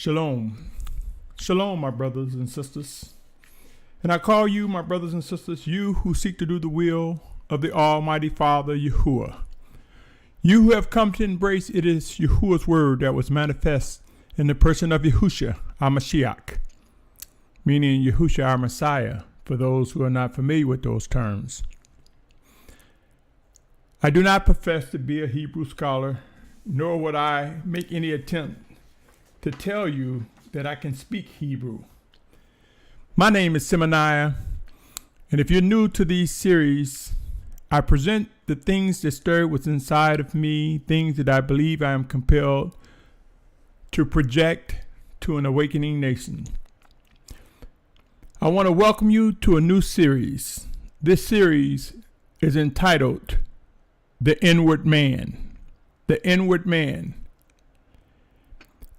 Shalom. Shalom, my brothers and sisters. And I call you, my brothers and sisters, you who seek to do the will of the Almighty Father, Yahuah. You who have come to embrace it is Yahuah's word that was manifest in the person of Yahusha, our Mashiach, meaning Yahusha, our Messiah, for those who are not familiar with those terms. I do not profess to be a Hebrew scholar, nor would I make any attempt to tell you that I can speak Hebrew. My name is Symmanayah, and if you're new to these series, I present the things that stir what's inside of me, things that I believe I am compelled to project to an awakening nation. I want to welcome you to a new series. This series is entitled The Inward Man. The Inward Man.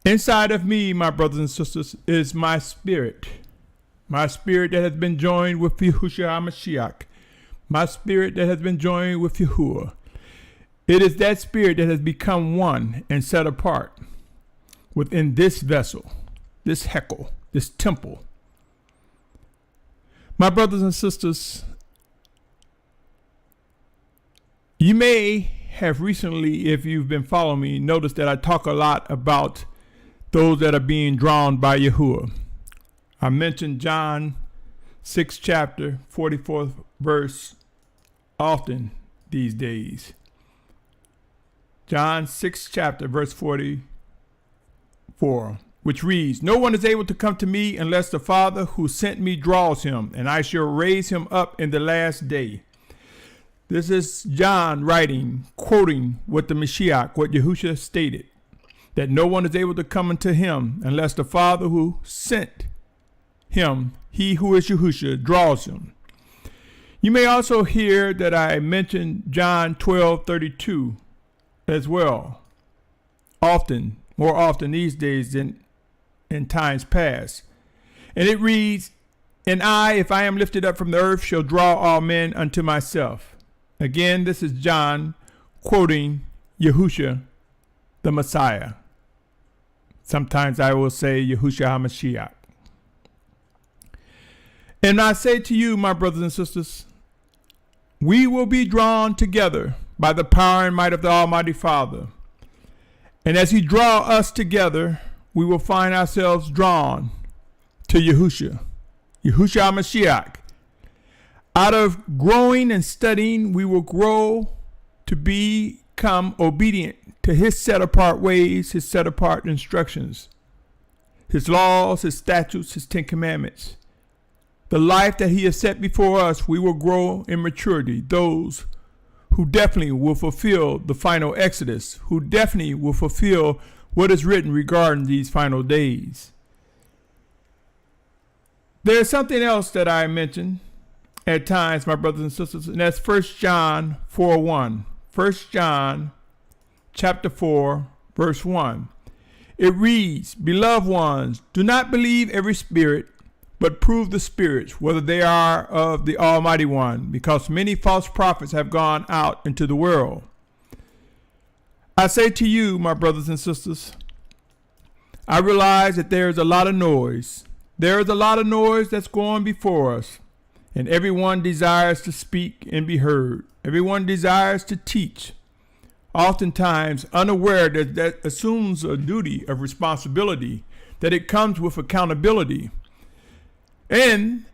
Inside of me, my brothers and sisters, is my spirit that has been joined with Yahusha HaMashiach, my spirit that has been joined with Yahuah. It is that spirit that has become one and set apart within this vessel, this hekel, this temple. My brothers and sisters, you may have recently, if you've been following me, noticed that I talk a lot about those that are being drawn by Yahuah. I mentioned John 6 chapter 44th verse often these days. John 6 chapter verse 44, which reads, "No one is able to come to me unless the Father who sent me draws him, and I shall raise him up in the last day." This is John writing, quoting what the Mashiach, what Yahusha stated, that no one is able to come unto him unless the Father who sent him, he who is Yahusha, draws him. You may also hear that I mentioned John 12:32 as well, more often these days than in times past. And it reads, "And I, if I am lifted up from the earth, shall draw all men unto myself." Again, this is John quoting Yahusha, the Messiah. Sometimes I will say Yahusha HaMashiach. And I say to you, my brothers and sisters, we will be drawn together by the power and might of the Almighty Father. And as he draw us together, we will find ourselves drawn to Yahusha, Yahusha HaMashiach. Out of growing and studying, we will grow to become obedient to his set-apart ways, his set-apart instructions, his laws, his statutes, his 10 commandments. The life that he has set before us, we will grow in maturity. Those who definitely will fulfill the final exodus, who definitely will fulfill what is written regarding these final days. There's something else that I mentioned at times, my brothers and sisters, and that's 1 John 4:1. 1 John chapter 4, verse 1. It reads, "Beloved ones, do not believe every spirit, but prove the spirits, whether they are of the Almighty One, because many false prophets have gone out into the world." I say to you, my brothers and sisters, I realize that there is a lot of noise. There is a lot of noise that's going before us. And everyone desires to speak and be heard. Everyone desires to teach. Oftentimes unaware that assumes a duty of responsibility, that it comes with accountability, and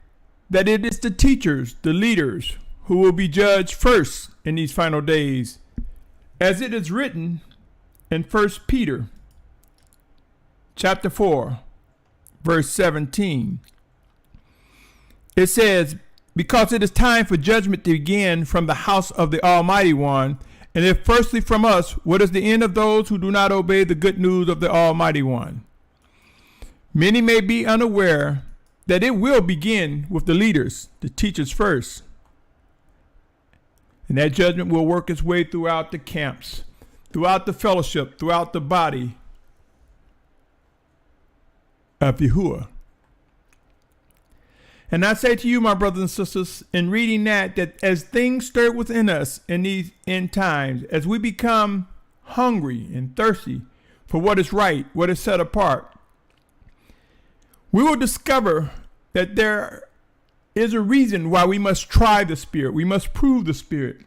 that it is the teachers, the leaders, who will be judged first in these final days, as it is written in 1 Peter chapter 4, verse 17. It says, "Because it is time for judgment to begin from the house of the Almighty One, and if firstly from us, what is the end of those who do not obey the good news of the Almighty One?" Many may be unaware that it will begin with the leaders, the teachers first. And that judgment will work its way throughout the camps, throughout the fellowship, throughout the body of Yahuah. And I say to you, my brothers and sisters, in reading that as things stir within us in these end times, as we become hungry and thirsty for what is right, what is set apart, we will discover that there is a reason why we must try the Spirit. We must prove the Spirit.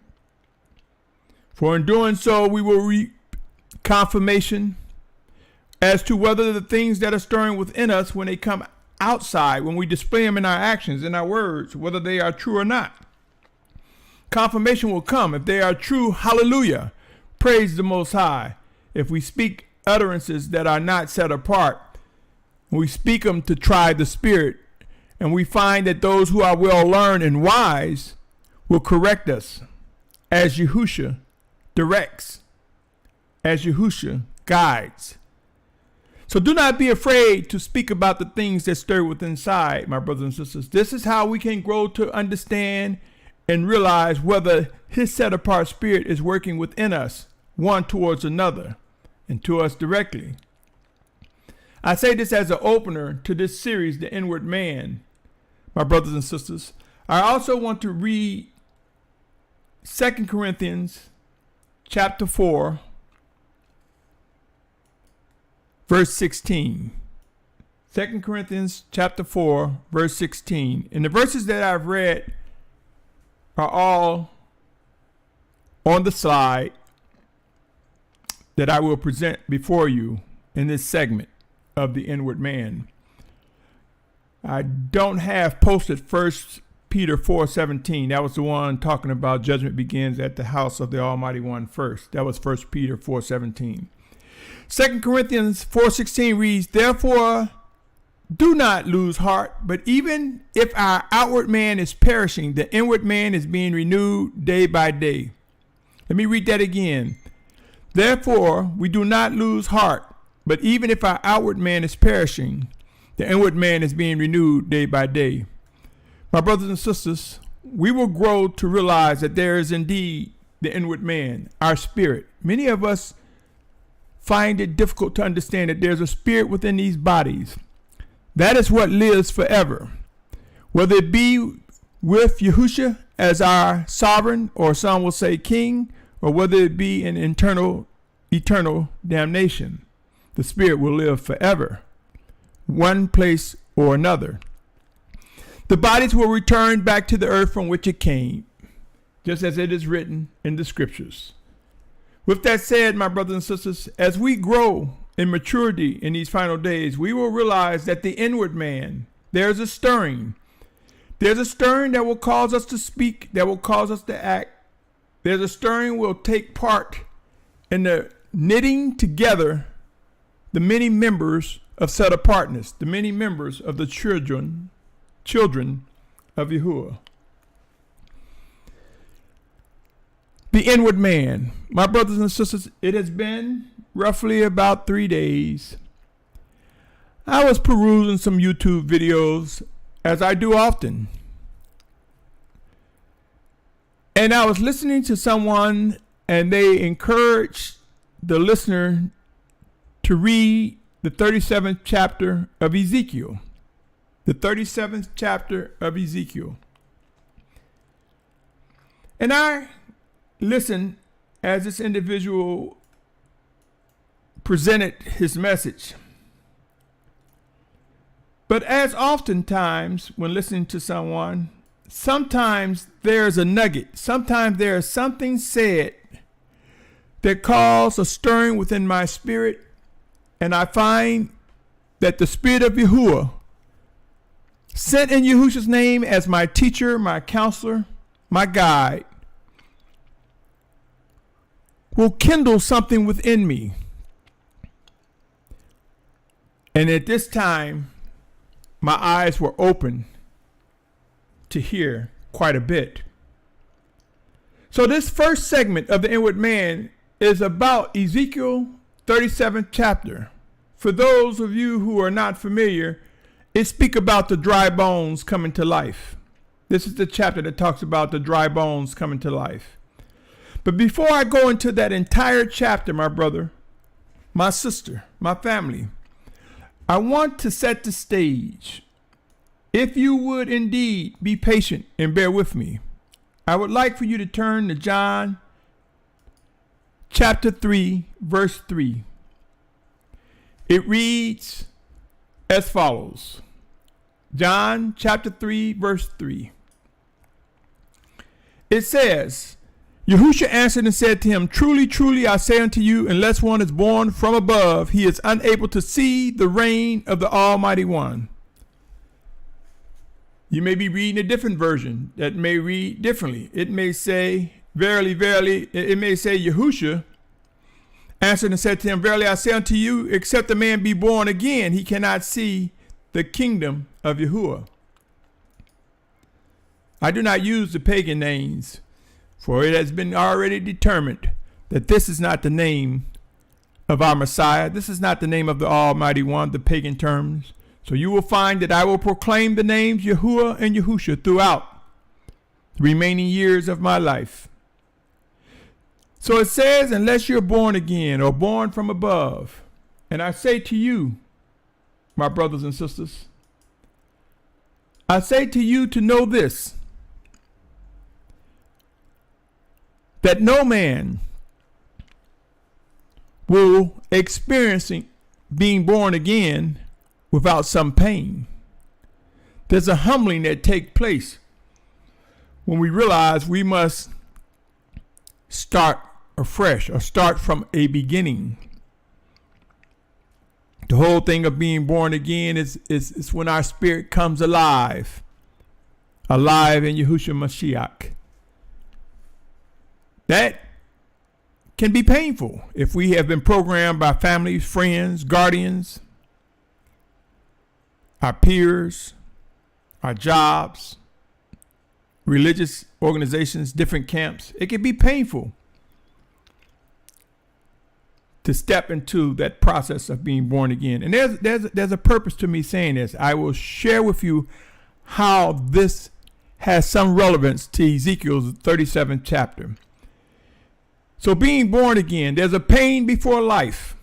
For in doing so, we will reap confirmation as to whether the things that are stirring within us when they come outside, when we display them in our actions, in our words, whether they are true or not. Confirmation will come. If they are true, hallelujah, praise the Most High. If we speak utterances that are not set apart, we speak them to try the Spirit, and we find that those who are well learned and wise will correct us as Yahusha directs, as Yahusha guides. So do not be afraid to speak about the things that stir within inside, my brothers and sisters. This is how we can grow to understand and realize whether his set apart spirit is working within us, one towards another, and to us directly. I say this as an opener to this series, The Inward Man, my brothers and sisters. I also want to read 2 Corinthians chapter 4, verse 16. 2 Corinthians chapter 4, verse 16. And the verses that I've read are all on the slide that I will present before you in this segment of The Inward Man. I don't have posted 1 Peter 4:17. That was the one talking about judgment begins at the house of the Almighty One first. That was 1 Peter 4:17. 2 Corinthians 4:16 reads, therefore, do not lose heart, but even if our outward man is perishing, the inward man is being renewed day by day. Let me read that again. Therefore, we do not lose heart, but even if our outward man is perishing, the inward man is being renewed day by day. My brothers and sisters, we will grow to realize that there is indeed the inward man, our spirit. Many of us find it difficult to understand that there's a spirit within these bodies. That is what lives forever. Whether it be with Yahusha as our sovereign, or some will say king, or whether it be in eternal damnation, the spirit will live forever, one place or another. The bodies will return back to the earth from which it came, just as it is written in the scriptures. With that said, my brothers and sisters, as we grow in maturity in these final days, we will realize that the inward man, there's a stirring. There's a stirring that will cause us to speak, that will cause us to act. There's a stirring will take part in the knitting together the many members of set apartness, the many members of the children of Yahuah. The inward man. My brothers and sisters, it has been roughly about 3 days. I was perusing some YouTube videos, as I do often. And I was listening to someone, and they encouraged the listener to read the 37th chapter of Ezekiel. The 37th chapter of Ezekiel. And I listened as this individual presented his message. But as oftentimes when listening to someone, sometimes there's a nugget. Sometimes there is something said that caused a stirring within my spirit. And I find that the Spirit of Yahuah, sent in Yahusha's name as my teacher, my counselor, my guide, will kindle something within me. And at this time, my eyes were open to hear quite a bit. So this first segment of the inward man is about Ezekiel 37th chapter. For those of you who are not familiar, it speaks about the dry bones coming to life. This is the chapter that talks about the dry bones coming to life. But before I go into that entire chapter, my brother, my sister, my family, I want to set the stage. If you would indeed be patient and bear with me, I would like for you to turn to John chapter 3, verse 3. It reads as follows. John chapter 3, verse 3. It says, Yahusha answered and said to him, Truly, truly, I say unto you, unless one is born from above, he is unable to see the reign of the Almighty One. You may be reading a different version that may read differently. It may say, verily, verily, it may say, Yahusha answered and said to him, Verily, I say unto you, except a man be born again, he cannot see the kingdom of Yahuah. I do not use the pagan names, for it has been already determined that this is not the name of our Messiah. This is not the name of the Almighty One, the pagan terms. So you will find that I will proclaim the names Yahuah and Yahusha throughout the remaining years of my life. So it says, unless you're born again or born from above. And I say to you, my brothers and sisters, I say to you to know this, that no man will experience being born again without some pain. There's a humbling that takes place when we realize we must start afresh or start from a beginning. The whole thing of being born again is when our spirit comes alive in Yahushua Mashiach. That can be painful if we have been programmed by families, friends, guardians, our peers, our jobs, religious organizations, different camps. It can be painful to step into that process of being born again. And there's a purpose to me saying this. I will share with you how this has some relevance to Ezekiel's 37th chapter. So being born again, there's a pain before life.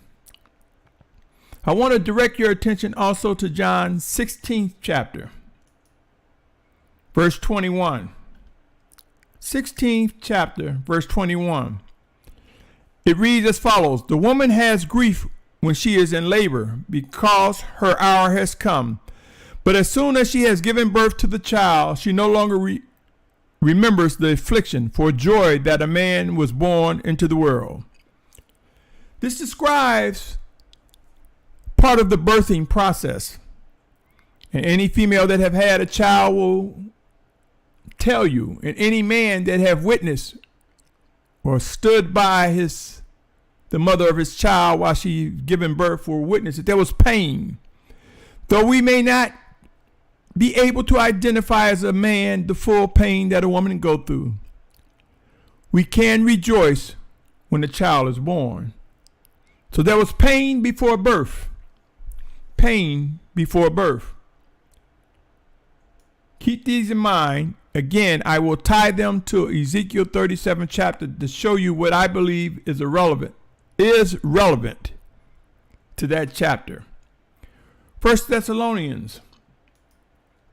I want to direct your attention also to John 16th chapter, verse 21. 16th chapter, verse 21. It reads as follows. The woman has grief when she is in labor because her hour has come. But as soon as she has given birth to the child, she no longer remembers the affliction for joy that a man was born into the world. This describes part of the birthing process. And any female that have had a child will tell you, and any man that have witnessed or stood by the mother of his child while she given birth will witness that there was pain. Though we may not be able to identify as a man the full pain that a woman go through, we can rejoice when the child is born. So there was pain before birth. Pain before birth. Keep these in mind. Again, I will tie them to Ezekiel 37 chapter to show you what I believe is relevant to that chapter. 1 Thessalonians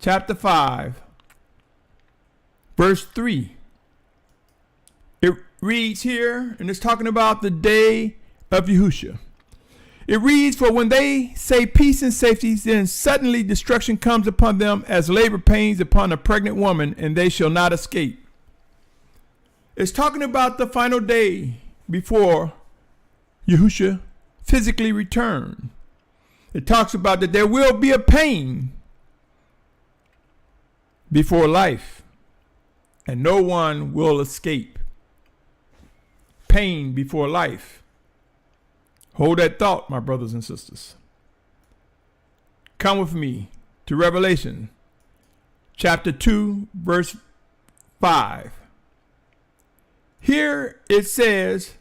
chapter 5, verse 3. It reads here, and it's talking about the day of Yahusha. It reads, for when they say peace and safety, then suddenly destruction comes upon them as labor pains upon a pregnant woman, and they shall not escape. It's talking about the final day before Yahusha physically returned. It talks about that there will be a pain before life, and no one will escape. Pain before life. Hold that thought, my brothers and sisters. Come with me to Revelation chapter 2, verse 5. Here it says,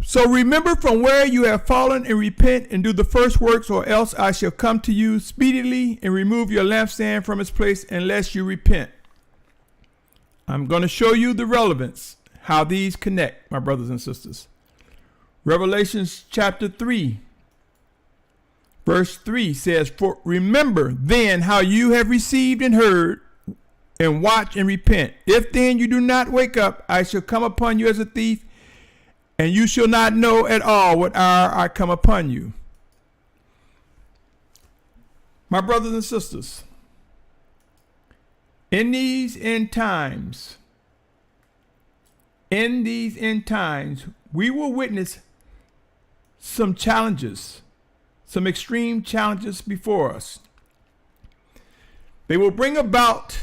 so remember from where you have fallen and repent and do the first works, or else I shall come to you speedily and remove your lampstand from its place unless you repent. I'm going to show you the relevance, how these connect, my brothers and sisters. Revelation chapter 3, verse 3 says, for remember then how you have received and heard, and watch and repent. If then you do not wake up, I shall come upon you as a thief, and you shall not know at all what hour I come upon you. My brothers and sisters, in these end times, we will witness some challenges, some extreme challenges before us. They will bring about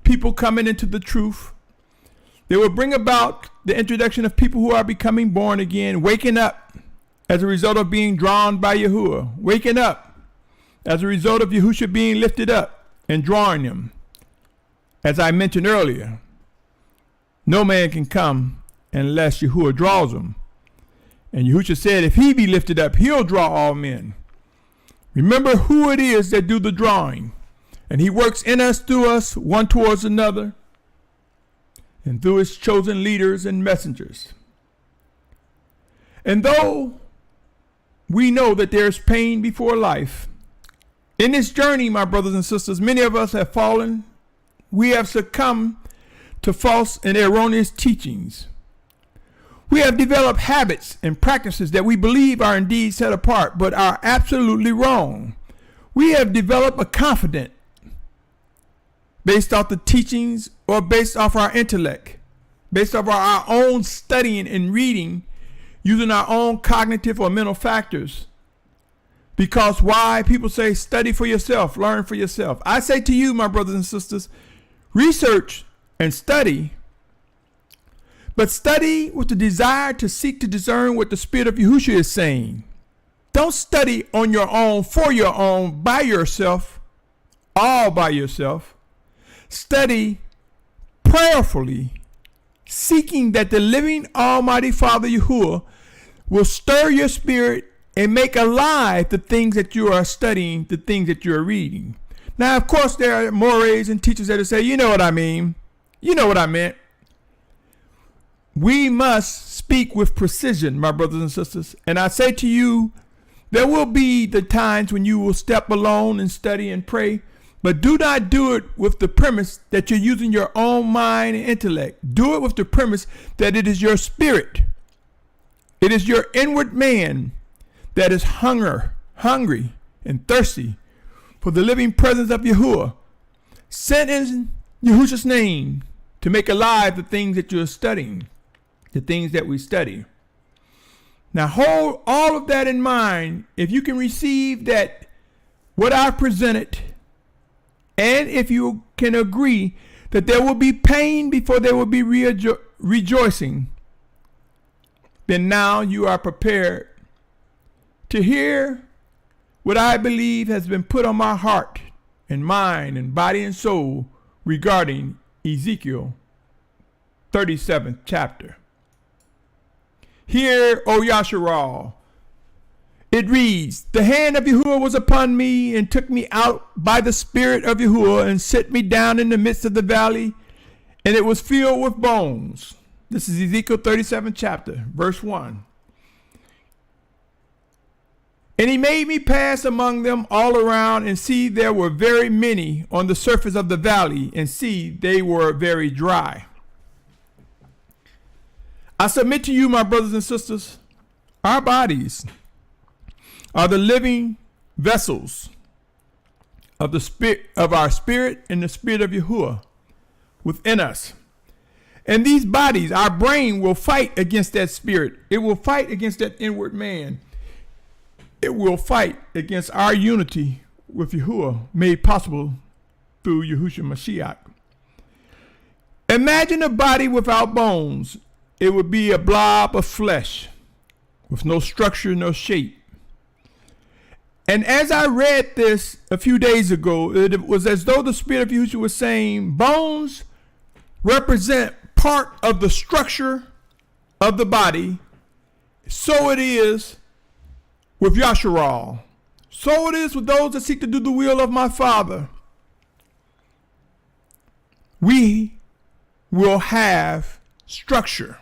people coming into the truth. They will bring about the introduction of people who are becoming born again, waking up as a result of being drawn by Yahuah, waking up as a result of Yahusha being lifted up and drawing them. As I mentioned earlier, no man can come unless Yahuah draws them. And Yahusha said, if he be lifted up, he'll draw all men. Remember who it is that do the drawing. And he works in us, through us, one towards another, and through his chosen leaders and messengers. And though we know that there's pain before life, in this journey, my brothers and sisters, many of us have fallen. We have succumbed to false and erroneous teachings. We have developed habits and practices that we believe are indeed set apart, but are absolutely wrong. We have developed a confidence based off the teachings or based off our intellect, based off our own studying and reading, using our own cognitive or mental factors. Because why? People say, study for yourself, learn for yourself. I say to you, my brothers and sisters, research and study, but study with the desire to seek to discern what the Spirit of Yahusha is saying. Don't study on your own, for your own, by yourself, all by yourself. Study prayerfully, seeking that the living Almighty Father Yahuah will stir your spirit and make alive the things that you are studying, the things that you are reading. Now, of course, there are mores and teachers that will say, you know what I mean. You know what I meant. We must speak with precision, my brothers and sisters. And I say to you, there will be the times when you will step alone and study and pray, but do not do it with the premise that you're using your own mind and intellect. Do it with the premise that it is your spirit. It is your inward man that is hungry and thirsty for the living presence of Yahuah, sent in Yahusha's name to make alive the things that you're studying, the things that we study. Now hold all of that in mind. If you can receive that, what I presented, and if you can agree that there will be pain before there will be rejoicing, then now you are prepared to hear what I believe has been put on my heart and mind and body and soul regarding Ezekiel 37th chapter. Hear, O Yashar'al. It reads, the hand of Yahuah was upon me and took me out by the Spirit of Yahuah and set me down in the midst of the valley, and it was filled with bones. This is Ezekiel 37th chapter, verse 1. And he made me pass among them all around, and see, there were very many on the surface of the valley, and see, they were very dry. I submit to you, my brothers and sisters, our bodies are the living vessels of the spirit of our spirit and the Spirit of Yahuah within us. And these bodies, our brain will fight against that spirit. It will fight against that inward man. It will fight against our unity with Yahuah, made possible through Yahusha Mashiach. Imagine a body without bones. It would be a blob of flesh with no structure, no shape. And as I read this a few days ago, it was as though the Spirit of Yahusha was saying, bones represent part of the structure of the body. So it is with Yashar'al. So it is with those that seek to do the will of my Father. We will have structure.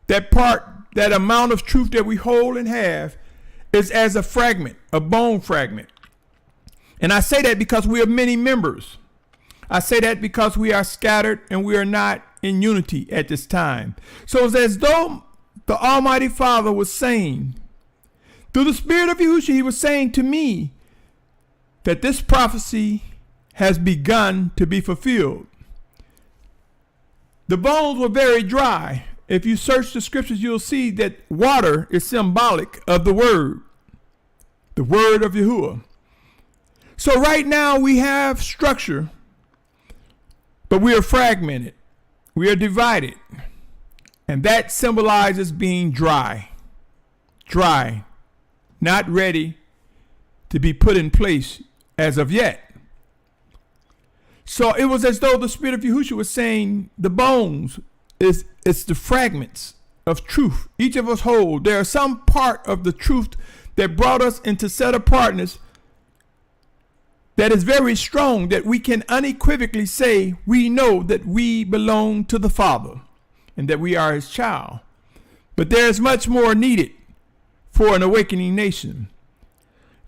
That part, that amount of truth that we hold and have is as a fragment, a bone fragment. And I say that because we have many members. I say that because we are scattered and we are not in unity at this time. So it's as though the Almighty Father was saying, through the Spirit of Yahushua, he was saying to me that this prophecy has begun to be fulfilled. The bones were very dry. If you search the scriptures, you'll see that water is symbolic of the word of Yahuah. So right now we have structure, but we are fragmented. We are divided. And that symbolizes being dry, not ready to be put in place as of yet. So it was as though the Spirit of Yahusha was saying, the bones, it's the fragments of truth. Each of us hold. There are some part of the truth that brought us into set apartness that is very strong, that we can unequivocally say we know that we belong to the Father and that we are his child. But there is much more needed for an awakening nation.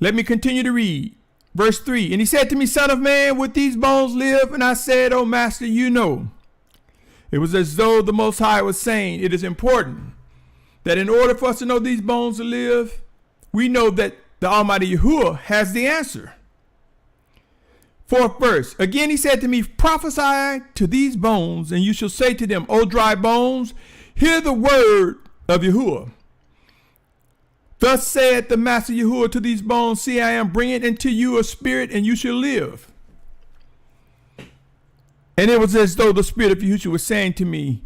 Let me continue to read. Verse 3, and he said to me, Son of man, would these bones live? And I said, O Master, you know. It was as though the Most High was saying, it is important that in order for us to know these bones to live, we know that the Almighty Yahuah has the answer. 4th verse, again he said to me, prophesy to these bones, and you shall say to them, O dry bones, hear the word of Yahuah. Thus saith the Master Yahuah to these bones, see, I am bringing into you a spirit, and you shall live. And it was as though the Spirit of Yahushua was saying to me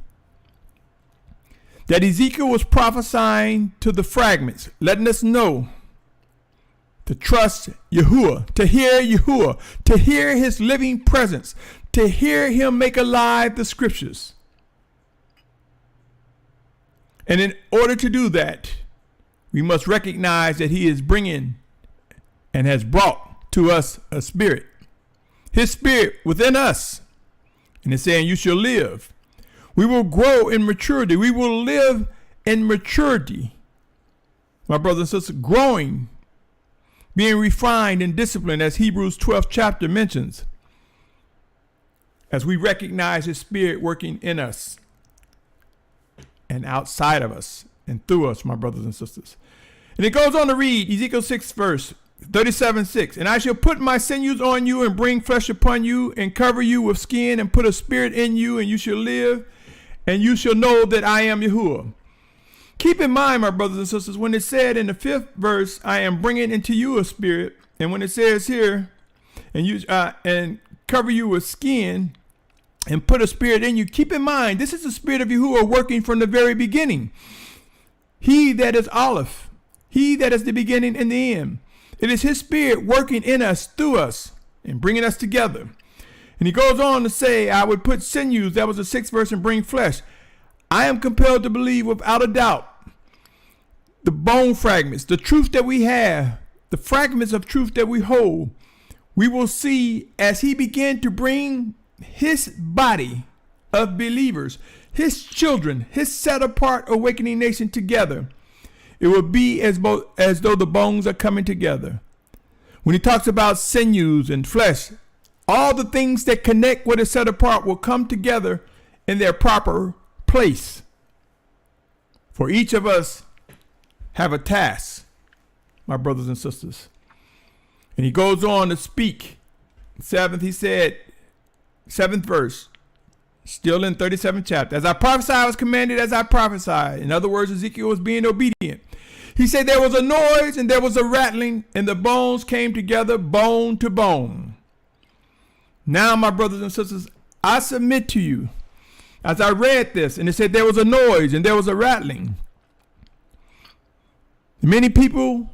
that Ezekiel was prophesying to the fragments, letting us know to trust Yahuah, to hear Yahuah, to hear his living presence, to hear him make alive the scriptures. And in order to do that, we must recognize that he is bringing and has brought to us a spirit, his spirit within us. And it's saying, you shall live. We will grow in maturity. We will live in maturity. My brothers and sisters, growing, being refined and disciplined, as Hebrews 12th chapter mentions, as we recognize his spirit working in us and outside of us and through us, my brothers and sisters. And it goes on to read Ezekiel 6 verse 37:6. And I shall put my sinews on you and bring flesh upon you and cover you with skin and put a spirit in you, and you shall live, and you shall know that I am Yahuah. Keep in mind, my brothers and sisters, when it said in the 5th verse, I am bringing into you a spirit, and when it says here, and you and cover you with skin and put a spirit in you, keep in mind, this is the Spirit of Yahuah working from the very beginning. He that is Aleph, he that is the beginning and the end. It is his spirit working in us, through us, and bringing us together. And he goes on to say, I would put sinews, that was the 6th verse, and bring flesh. I am compelled to believe without a doubt the bone fragments, the truth that we have, the fragments of truth that we hold, we will see as he began to bring his body of believers, his children, his set apart awakening nation together. It will be as though the bones are coming together. When he talks about sinews and flesh, all the things that connect what is set apart will come together in their proper place. For each of us have a task, my brothers and sisters. And he goes on to speak. 7th, he said, 7th verse, still in 37th chapter. As I prophesied, I was commanded as I prophesied. In other words, Ezekiel was being obedient. He said there was a noise and there was a rattling, and the bones came together, bone to bone. Now, my brothers and sisters, I submit to you, as I read this, and it said there was a noise and there was a rattling. Many people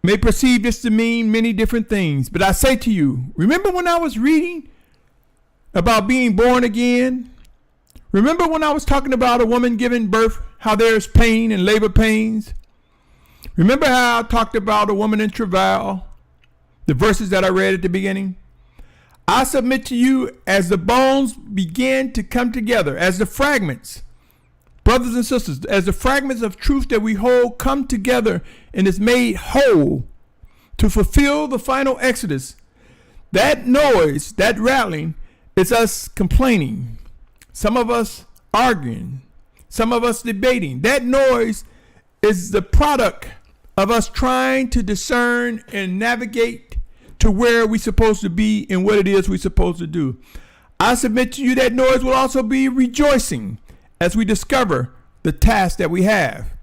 may perceive this to mean many different things, but I say to you, remember when I was reading about being born again? Remember when I was talking about a woman giving birth, how there's pain and labor pains? Remember how I talked about a woman in travail, the verses that I read at the beginning? I submit to you, as the bones began to come together, as the fragments, brothers and sisters, as the fragments of truth that we hold come together and is made whole to fulfill the final exodus, that noise, that rattling, is us complaining. Some of us arguing, some of us debating. That noise is the product of us trying to discern and navigate to where we're supposed to be and what it is we're supposed to do. I submit to you that noise will also be rejoicing as we discover the task that we have.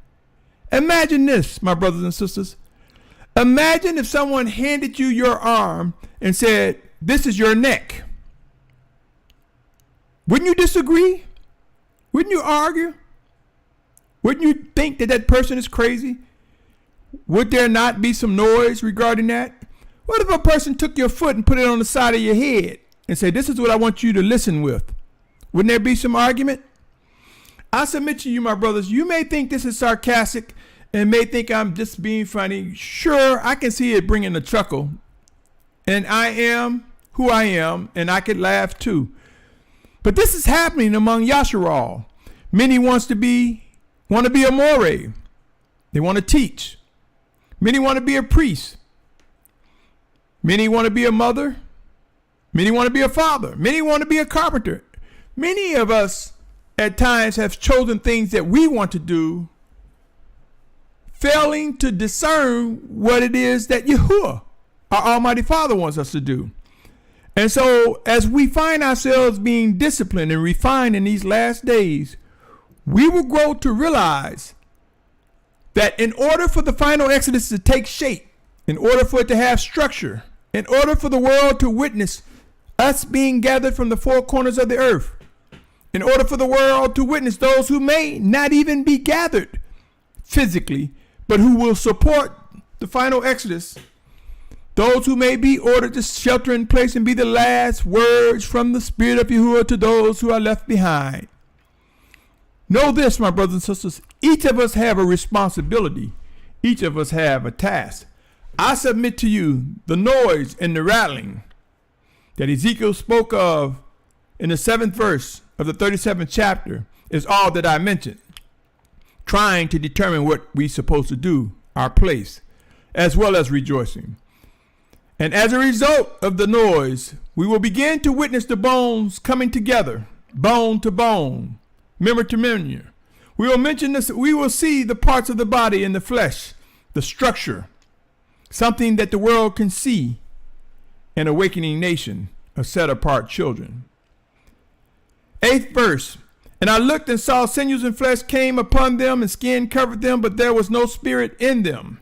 Imagine this, my brothers and sisters. Imagine if someone handed you your arm and said, this is your neck. Wouldn't you disagree? Wouldn't you argue? Wouldn't you think that that person is crazy? Would there not be some noise regarding that? What if a person took your foot and put it on the side of your head and said, this is what I want you to listen with? Wouldn't there be some argument? I submit to you, my brothers, you may think this is sarcastic and may think I'm just being funny. Sure, I can see it bringing a chuckle. And I am who I am, and I could laugh too. But this is happening among Yashar'al. Many want to be a more. They want to teach. Many want to be a priest. Many want to be a mother. Many want to be a father. Many want to be a carpenter. Many of us at times have chosen things that we want to do, failing to discern what it is that Yahuah, our Almighty Father, wants us to do. And so as we find ourselves being disciplined and refined in these last days, we will grow to realize that in order for the final Exodus to take shape, in order for it to have structure, in order for the world to witness us being gathered from the four corners of the earth, in order for the world to witness those who may not even be gathered physically, but who will support the final Exodus, those who may be ordered to shelter in place and be the last words from the Spirit of Yahuah to those who are left behind. Know this, my brothers and sisters, each of us have a responsibility. Each of us have a task. I submit to you the noise and the rattling that Ezekiel spoke of in the 7th verse of the 37th chapter is all that I mentioned, trying to determine what we're supposed to do, our place, as well as rejoicing. And as a result of the noise, we will begin to witness the bones coming together, bone to bone, member to member. We will mention this. We will see the parts of the body in the flesh, the structure, something that the world can see, an awakening nation of set apart children. 8th verse. And I looked and saw sinews and flesh came upon them and skin covered them, but there was no spirit in them.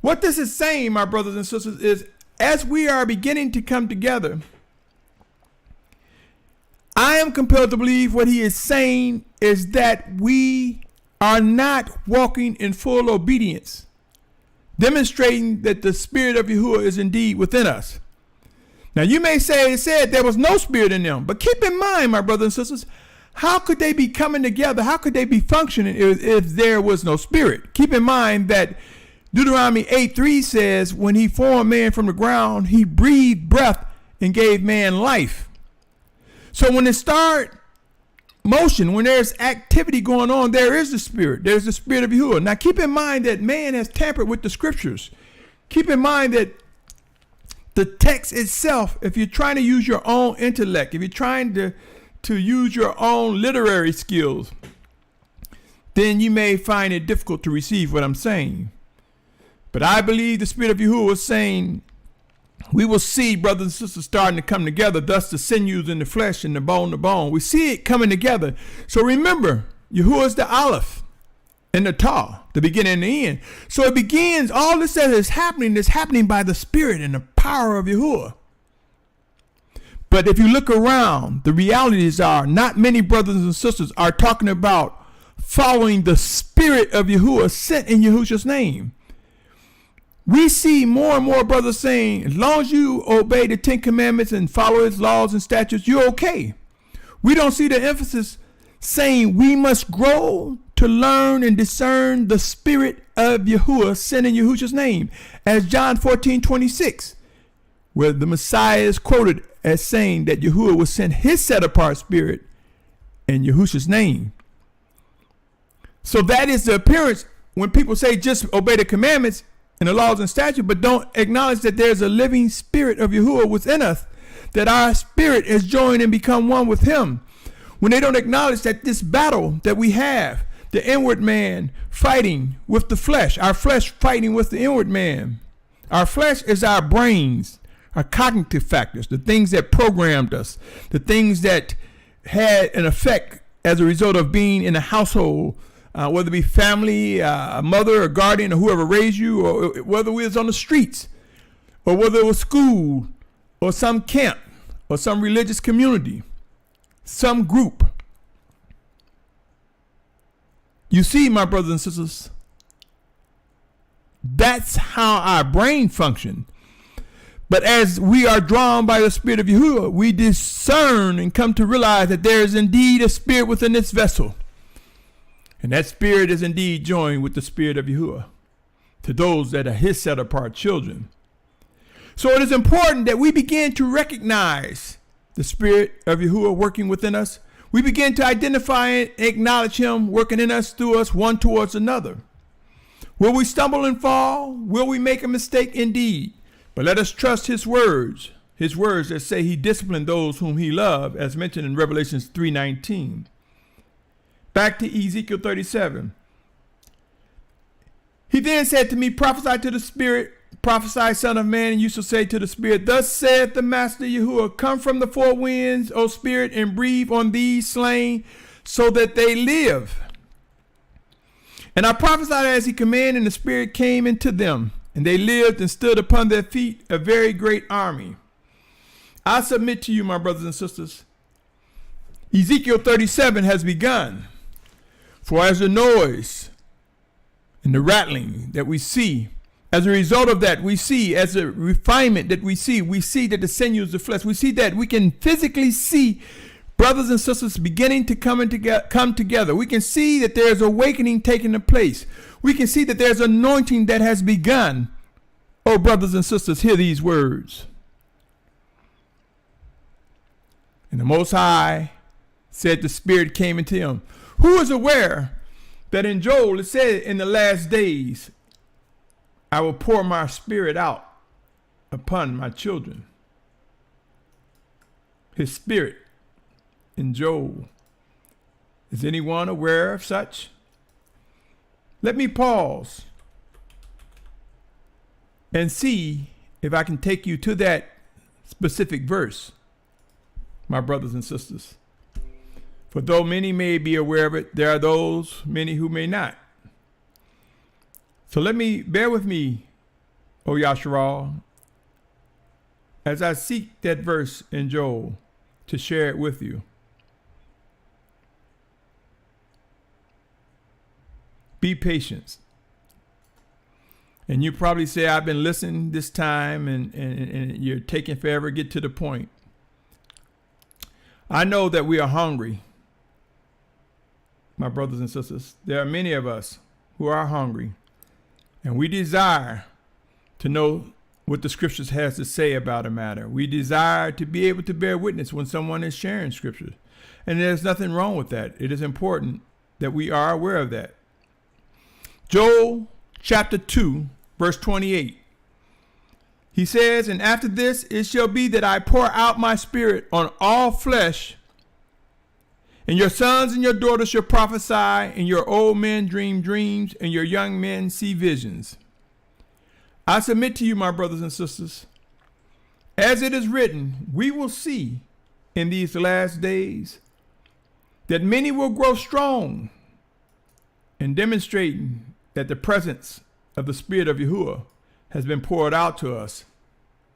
What this is saying, my brothers and sisters, is as we are beginning to come together, I am compelled to believe what he is saying is that we are not walking in full obedience, demonstrating that the Spirit of Yahuah is indeed within us. Now you may say it said there was no spirit in them, but keep in mind, my brothers and sisters, how could they be coming together? How could they be functioning if there was no spirit? Keep in mind that Deuteronomy 8:3 says, when he formed man from the ground, he breathed breath and gave man life. So when it starts motion, when there's activity going on, there is the spirit. There's the Spirit of Yahuah. Now keep in mind that man has tampered with the scriptures. Keep in mind that the text itself, if you're trying to use your own intellect, if you're trying to use your own literary skills, then you may find it difficult to receive what I'm saying. But I believe the Spirit of Yahuah was saying, we will see brothers and sisters starting to come together, thus the sinews in the flesh and the bone to bone. We see it coming together. So remember, Yahuah is the Aleph and the Tau, the beginning and the end. So it begins, all this that is happening by the Spirit and the power of Yahuah. But if you look around, the realities are not many brothers and sisters are talking about following the Spirit of Yahuah sent in Yahusha's name. We see more and more brothers saying, as long as you obey the 10 commandments and follow his laws and statutes, you're okay. We don't see the emphasis saying we must grow to learn and discern the Spirit of Yahuah sent in Yahusha's name, as John 14:26, where the Messiah is quoted as saying that Yahuah will send his set apart spirit in Yahusha's name. So that is the appearance when people say just obey the commandments and the laws and statutes, but don't acknowledge that there's a living Spirit of Yahuah within us, that our spirit is joined and become one with him. When they don't acknowledge that this battle that we have, the inward man fighting with the flesh, our flesh fighting with the inward man. Our flesh is our brains, our cognitive factors, the things that programmed us, the things that had an effect as a result of being in a household, whether it be family, a mother, a guardian, or whoever raised you, or whether we was on the streets, or whether it was school, or some camp, or some religious community, some group. You see, my brothers and sisters, that's how our brain functions. But as we are drawn by the Spirit of Yahuah, we discern and come to realize that there is indeed a spirit within this vessel. And that spirit is indeed joined with the Spirit of Yahuah to those that are his set apart children. So it is important that we begin to recognize the Spirit of Yahuah working within us. We begin to identify and acknowledge him working in us, through us, one towards another. Will we stumble and fall? Will we make a mistake? Indeed. But let us trust his words that say he disciplined those whom he loved, as mentioned in Revelation 3:19. Back to Ezekiel 37. He then said to me, prophesy to the Spirit, prophesy, son of man, and you shall say to the Spirit, thus saith the Master Yahuah, come from the four winds, O Spirit, and breathe on these slain, so that they live. And I prophesied as he commanded, and the Spirit came into them. And they lived and stood upon their feet, a very great army. I submit to you, my brothers and sisters, Ezekiel 37 has begun. For as the noise and the rattling that we see, as a result of that, we see, as a refinement that we see that the sinews of flesh, we see that we can physically see brothers and sisters beginning to come together. We can see that there's awakening taking place. We can see that there's anointing that has begun. Oh, brothers and sisters, hear these words. And the Most High said the Spirit came into him. Who is aware that in Joel it said, in the last days, I will pour my Spirit out upon my children. His Spirit in Joel. Is anyone aware of such? Let me pause and see if I can take you to that specific verse, my brothers and sisters. For though many may be aware of it, there are many who may not. So bear with me, O Yashar'al, as I seek that verse in Joel to share it with you. Be patient. And you probably say, I've been listening this time and you're taking forever to get to the point. I know that we are hungry, my brothers and sisters. There are many of us who are hungry, and we desire to know what the scriptures has to say about a matter. We desire to be able to bear witness when someone is sharing scriptures. And there's nothing wrong with that. It is important that we are aware of that. Joel chapter 2, verse 28. He says, and after this it shall be that I pour out my Spirit on all flesh, and your sons and your daughters shall prophesy, and your old men dream dreams, and your young men see visions. I submit to you, my brothers and sisters, as it is written, we will see in these last days that many will grow strong in demonstrating that the presence of the Spirit of Yahuah has been poured out to us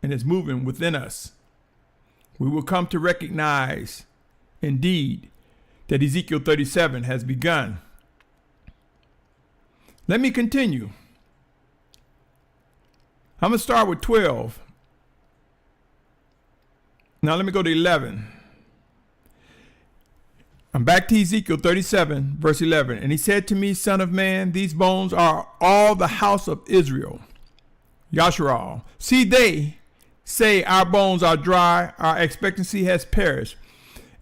and is moving within us. We will come to recognize, indeed, that Ezekiel 37 has begun. Let me continue. I'm going to start with 12. Now let me go to 11. I'm back to Ezekiel 37, verse 11. And he said to me, son of man, these bones are all the house of Israel. Yashar'al. See, they say our bones are dry, our expectancy has perished,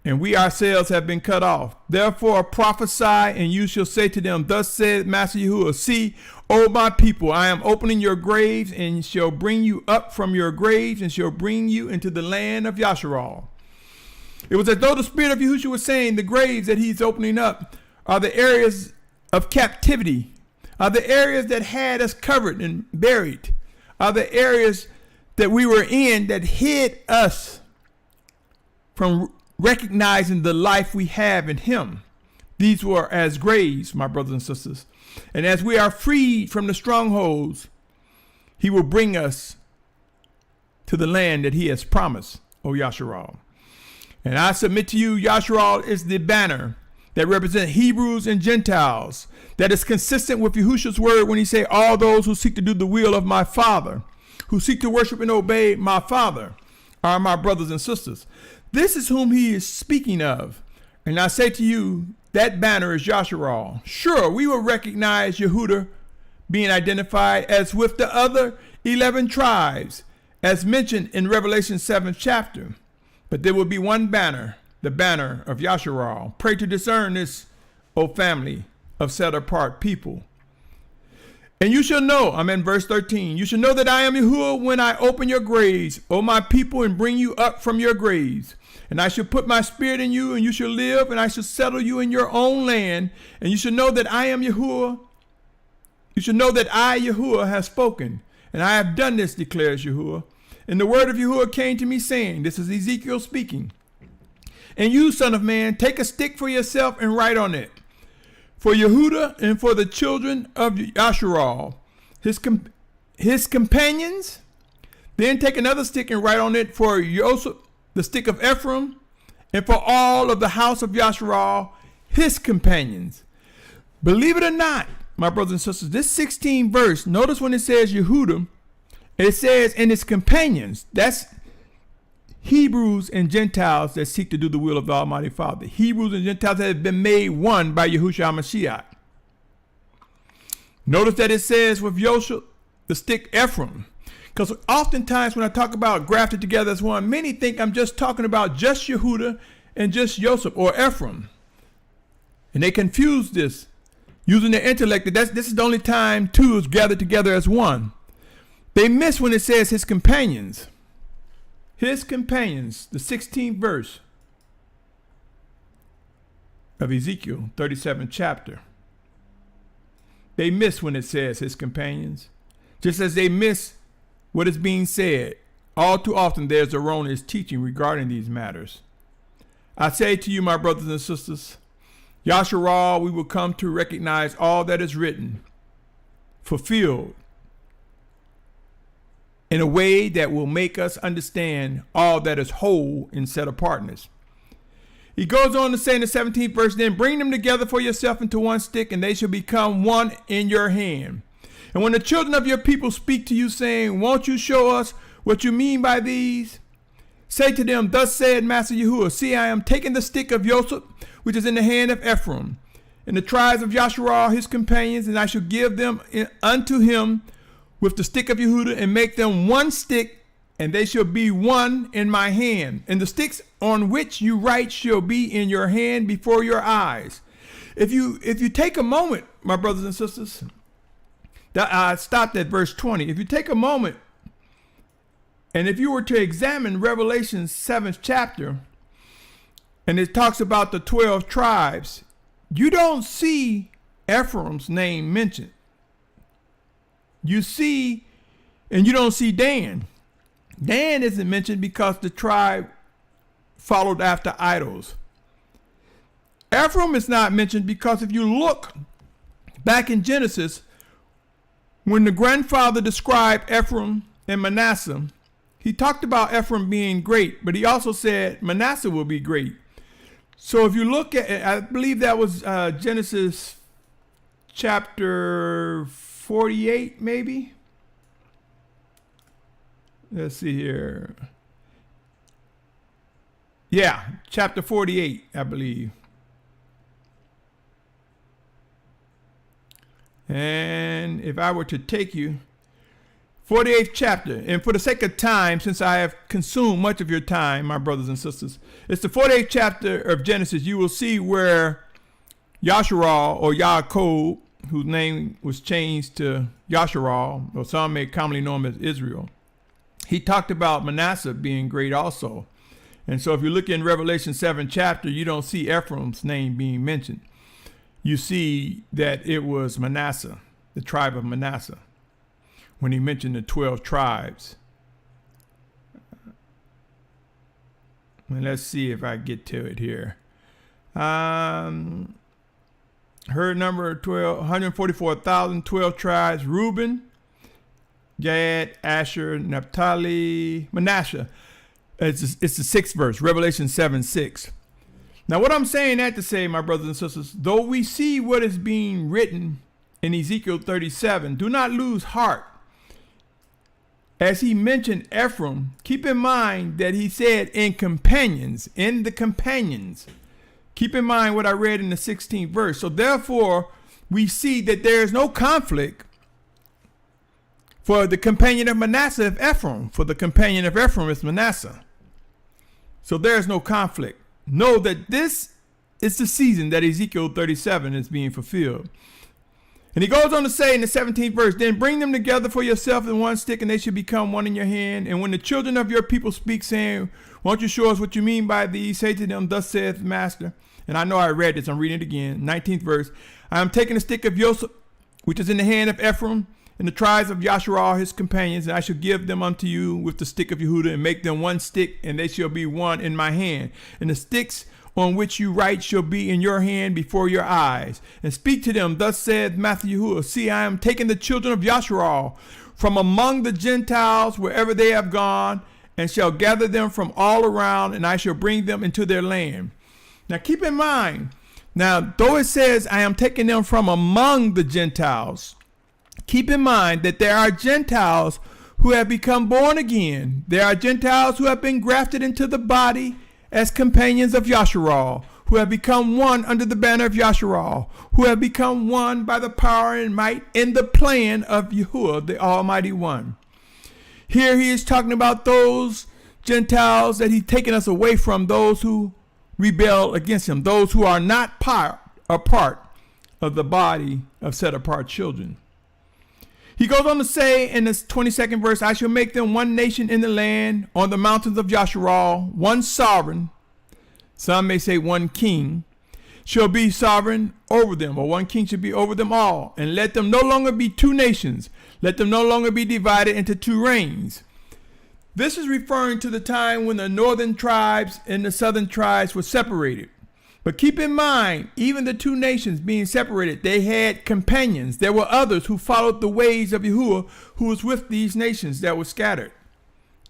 and we ourselves have been cut off. Therefore prophesy, and you shall say to them, thus said Master Yahuah, see, O my people, I am opening your graves, and shall bring you up from your graves, and shall bring you into the land of Yashar'al. It was as though the Spirit of Yahusha was saying the graves that he's opening up are the areas of captivity, are the areas that had us covered and buried, are the areas that we were in that hid us from recognizing the life we have in him. These were as graves, my brothers and sisters. And as we are freed from the strongholds, he will bring us to the land that he has promised, O Yashar'al. And I submit to you, Yashar'al is the banner that represents Hebrews and Gentiles, that is consistent with Yahusha's word when he say, all those who seek to do the will of my Father, who seek to worship and obey my Father, are my brothers and sisters. This is whom he is speaking of. And I say to you, that banner is Yashar'al. Sure, we will recognize Yahudah being identified as with the other 11 tribes, as mentioned in Revelation 7th chapter. But there will be one banner, the banner of Yashar'al. Pray to discern this, O family of set apart people. And you shall know, I'm in verse 13, you shall know that I am Yahuah when I open your graves, O my people, and bring you up from your graves. And I shall put my spirit in you, and you shall live, and I shall settle you in your own land. And you shall know that I am Yahuah. You shall know that I, Yahuah, have spoken. And I have done this, declares Yahuah. And the word of Yahuah came to me, saying, this is Ezekiel speaking. And you, son of man, take a stick for yourself and write on it, for Yahudah and for the children of Yashar'al, his companions. Then take another stick and write on it for Yosef, the stick of Ephraim, and for all of the house of Yashar'al, his companions. Believe it or not, my brothers and sisters, this 16th verse, notice when it says Yahudah, it says in his companions. That's Hebrews and Gentiles that seek to do the will of the Almighty Father. Hebrews and Gentiles that have been made one by Yahusha HaMashiach. Notice that it says with Yosef, the stick Ephraim. Because oftentimes when I talk about grafted together as one, many think I'm just talking about just Yahudah and just Yosef or Ephraim. And they confuse this using their intellect that this is the only time two is gathered together as one. They miss when it says his companions. His companions, the 16th verse of Ezekiel 37th chapter. They miss when it says his companions. Just as they miss what is being said. All too often there's erroneous teaching regarding these matters. I say to you, my brothers and sisters, Yashar'al, we will come to recognize all that is written, fulfilled, in a way that will make us understand all that is whole in set apartness. He goes on to say in the 17th verse, then bring them together for yourself into one stick, and they shall become one in your hand. And when the children of your people speak to you, saying, won't you show us what you mean by these? Say to them, thus said Master Yahuah, see, I am taking the stick of Yosef, which is in the hand of Ephraim, and the tribes of Yashar'al, his companions, and I shall give them unto him with the stick of Yahudah, and make them one stick, and they shall be one in my hand. And the sticks on which you write shall be in your hand before your eyes. If you take a moment, my brothers and sisters, I stopped at verse 20. If you take a moment, and if you were to examine Revelation 7th chapter, and it talks about the 12 tribes, you don't see Ephraim's name mentioned. You see, and you don't see Dan. Dan isn't mentioned because the tribe followed after idols. Ephraim is not mentioned because if you look back in Genesis, when the grandfather described Ephraim and Manasseh, he talked about Ephraim being great, but he also said Manasseh will be great. So if you look at, I believe that was Genesis chapter 48, maybe. Let's see here. Yeah, chapter 48, I believe. And if I were to take you, 48th chapter, and for the sake of time, since I have consumed much of your time, my brothers and sisters, it's the 48th chapter of Genesis. You will see where Yashar'al, or Yaakov, whose name was changed to Yashar'al, or some may commonly know him as Israel, he talked about Manasseh being great also. And so if you look in Revelation 7th chapter, you don't see Ephraim's name being mentioned. You see that it was Manasseh, the tribe of Manasseh, when he mentioned the 12 tribes And let's see if I get to it here. Herd number 144,000, 12 tribes, Reuben, Gad, Asher, Naphtali, Manasseh. It's the 6th verse, Revelation 7:6. Now, what I'm saying that to say, my brothers and sisters, though we see what is being written in Ezekiel 37, do not lose heart. As he mentioned Ephraim, keep in mind that he said in the companions. Keep in mind what I read in the 16th verse. So therefore, we see that there is no conflict for the companion of Manasseh of Ephraim. For the companion of Ephraim is Manasseh. So there is no conflict. Know that this is the season that Ezekiel 37 is being fulfilled. And he goes on to say in the 17th verse, then bring them together for yourself in one stick, and they shall become one in your hand. And when the children of your people speak, saying, won't you show us what you mean by these? Say to them, thus saith the Master. And I know I read this, I'm reading it again. 19th verse, I am taking the stick of Joseph, which is in the hand of Ephraim, and the tribes of Yashar'al his companions, and I shall give them unto you with the stick of Yehudah, and make them one stick, and they shall be one in my hand. And the sticks on which you write shall be in your hand before your eyes. And speak to them, thus saith Master Yahuah, see, I am taking the children of Yashar'al from among the Gentiles wherever they have gone, and shall gather them from all around, and I shall bring them into their land. Now keep in mind, now though it says I am taking them from among the Gentiles, keep in mind that there are Gentiles who have become born again. There are Gentiles who have been grafted into the body as companions of Yashar'al, who have become one under the banner of Yashar'al, who have become one by the power and might in the plan of Yahuah, the Almighty One. Here he is talking about those Gentiles that he's taken us away from, those who rebel against him, those who are not a part of the body of set apart children. He goes on to say in this 22nd verse, I shall make them one nation in the land on the mountains of Yashar'al, one sovereign, some may say one king, shall be sovereign over them, or one king shall be over them all. And let them no longer be two nations. Let them no longer be divided into two reigns. This is referring to the time when the northern tribes and the southern tribes were separated. But keep in mind, even the two nations being separated, they had companions. There were others who followed the ways of Yahuah, who was with these nations that were scattered.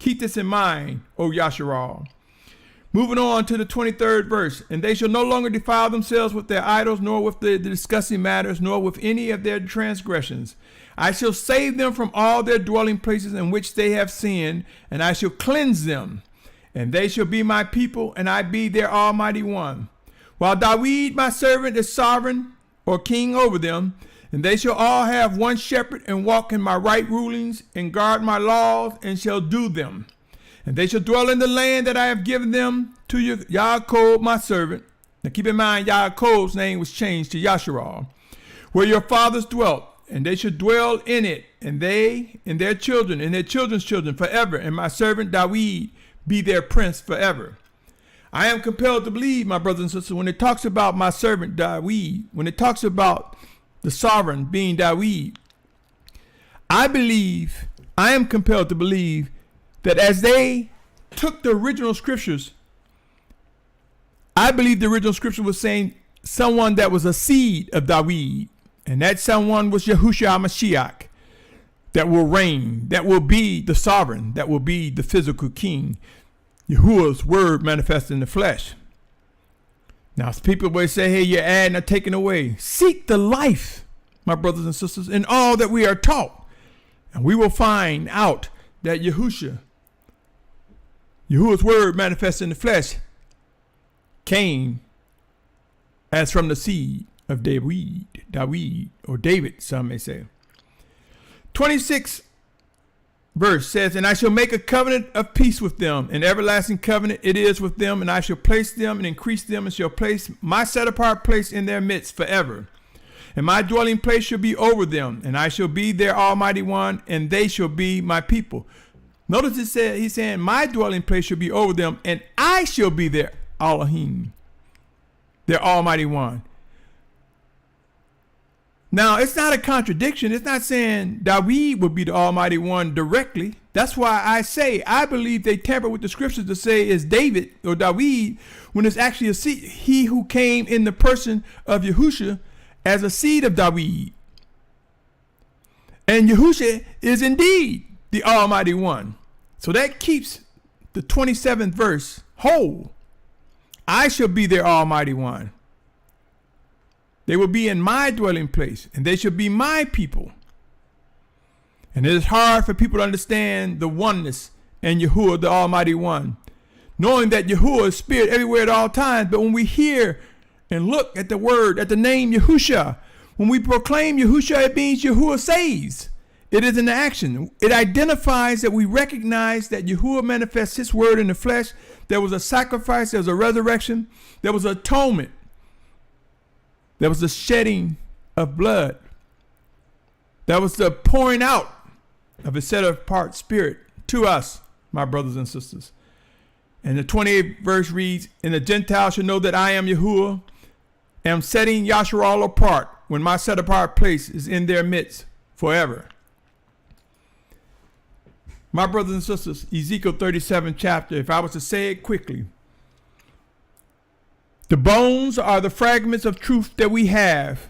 Keep this in mind, O Yashar'al. Moving on to the 23rd verse. And they shall no longer defile themselves with their idols, nor with the discussing matters, nor with any of their transgressions. I shall save them from all their dwelling places in which they have sinned, and I shall cleanse them. And they shall be my people, and I be their Almighty One. While David, my servant, is sovereign or king over them, and they shall all have one shepherd, and walk in my right rulings, and guard my laws, and shall do them. And they shall dwell in the land that I have given them to Yaakov, my servant. Now keep in mind, Yaakov's name was changed to Yashar'al, where your fathers dwelt, and they shall dwell in it, and they and their children and their children's children forever, and my servant David be their prince forever. I am compelled to believe, my brothers and sisters, when it talks about my servant David, when it talks about the sovereign being David, I am compelled to believe that as they took the original scriptures, I believe the original scripture was saying someone that was a seed of David, and that someone was Yahusha HaMashiach, that will reign, that will be the sovereign, that will be the physical king, Yahuwah's word manifested in the flesh. Now, people will say, hey, you're adding or taking away. Seek the life, my brothers and sisters, in all that we are taught, and we will find out that Yahuwah's word manifested in the flesh came as from the seed of David, or David, some may say. 26 verse says, and I shall make a covenant of peace with them, an everlasting covenant it is with them, and I shall place them and increase them, and shall place my set apart place in their midst forever. And my dwelling place shall be over them, and I shall be their Almighty One, and they shall be my people. Notice it said, he's saying, my dwelling place shall be over them, and I shall be their Elohim, their Almighty One. Now, it's not a contradiction. It's not saying David would be the Almighty One directly. That's why I say I believe they tamper with the scriptures to say it's David or David when it's actually a seed, he who came in the person of Yahusha as a seed of David. And Yahusha is indeed the Almighty One. So that keeps the 27th verse whole. I shall be their Almighty One. They will be in my dwelling place, and they shall be my people. And it is hard for people to understand the oneness and Yahuah, the Almighty One, knowing that Yahuah is spirit everywhere at all times. But when we hear and look at the word, at the name Yahusha, when we proclaim Yahusha, it means Yahuah saves. It is an action. It identifies that we recognize that Yahuah manifests his word in the flesh. There was a sacrifice, there was a resurrection, there was atonement. There was the shedding of blood. That was the pouring out of a set apart spirit to us, my brothers and sisters. And the 28th verse reads, and the Gentiles shall know that I am Yahuah, am setting Yashar'al apart when my set apart place is in their midst forever. My brothers and sisters, Ezekiel 37 chapter, if I was to say it quickly, the bones are the fragments of truth that we have.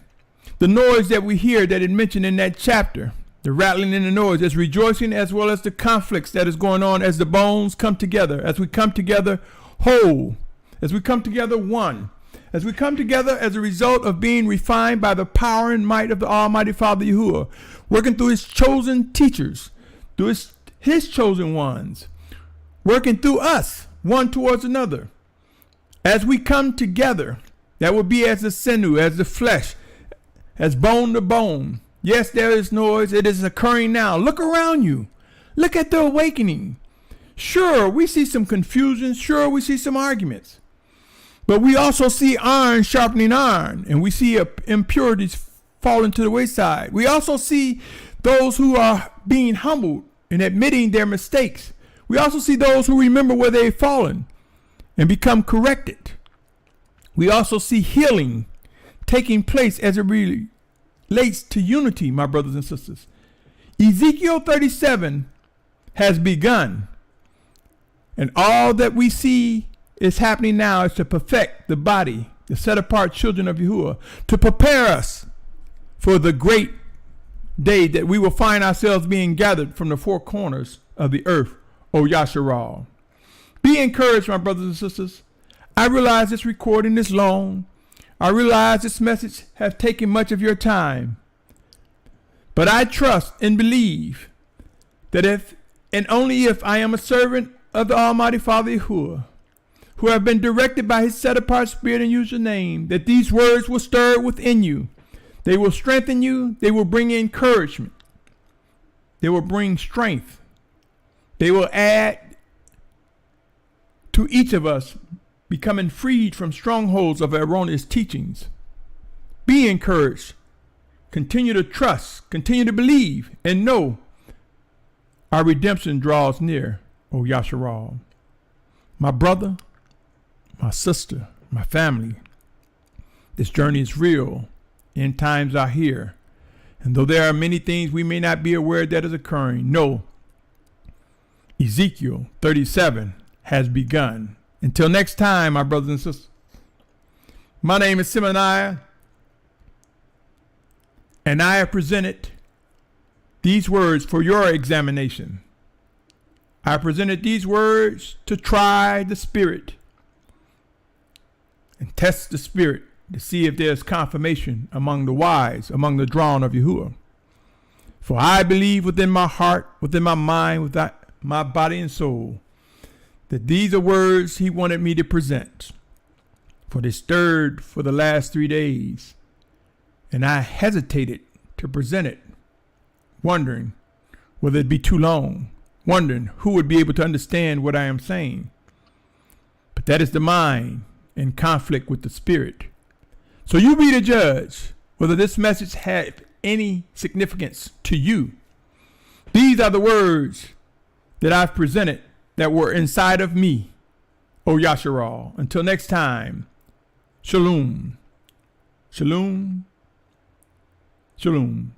The noise that we hear that it mentioned in that chapter, the rattling in the noise, is rejoicing as well as the conflicts that is going on as the bones come together, as we come together whole, as we come together one, as we come together as a result of being refined by the power and might of the Almighty Father Yahuah, working through his chosen teachers, through his chosen ones, working through us, one towards another. As we come together, that will be as the sinew, as the flesh, as bone to bone. Yes, there is noise. It is occurring now. Look around you. Look at the awakening. Sure, we see some confusion. Sure, we see some arguments. But we also see iron sharpening iron, and we see impurities falling to the wayside. We also see those who are being humbled and admitting their mistakes. We also see those who remember where they've fallen and become corrected. We also see healing taking place as it relates to unity, my brothers and sisters. Ezekiel 37 has begun, and all that we see is happening now is to perfect the body, the set apart children of Yahuah, to prepare us for the great day that we will find ourselves being gathered from the four corners of the earth, O Yashar'al. Be encouraged, my brothers and sisters. I realize this recording is long. I realize this message has taken much of your time. But I trust and believe that if and only if I am a servant of the Almighty Father Yahuah, who have been directed by his set apart spirit and use your name, that these words will stir within you. They will strengthen you. They will bring encouragement. They will bring strength. They will add to each of us becoming freed from strongholds of erroneous teachings. Be encouraged. Continue to trust. Continue to believe and know our redemption draws near, O Yasharal. My brother, my sister, my family, this journey is real. End times are here. And though there are many things we may not be aware that is occurring, know Ezekiel 37 has begun. Until next time, my brothers and sisters, my name is Symmanayah, and I have presented these words for your examination. I presented these words to try the spirit and test the spirit to see if there's confirmation among the wise, among the drawn of Yahuah. For I believe within my heart, within my mind, within my body and soul, that these are words he wanted me to present. For they stirred for the last 3 days, and I hesitated to present it, wondering whether it'd be too long, wondering who would be able to understand what I am saying. But that is the mind in conflict with the spirit. So you be the judge whether this message had any significance to you. These are the words that I've presented that were inside of me, O Yasharal. Until next time, Shalum. Shalom. Shalom.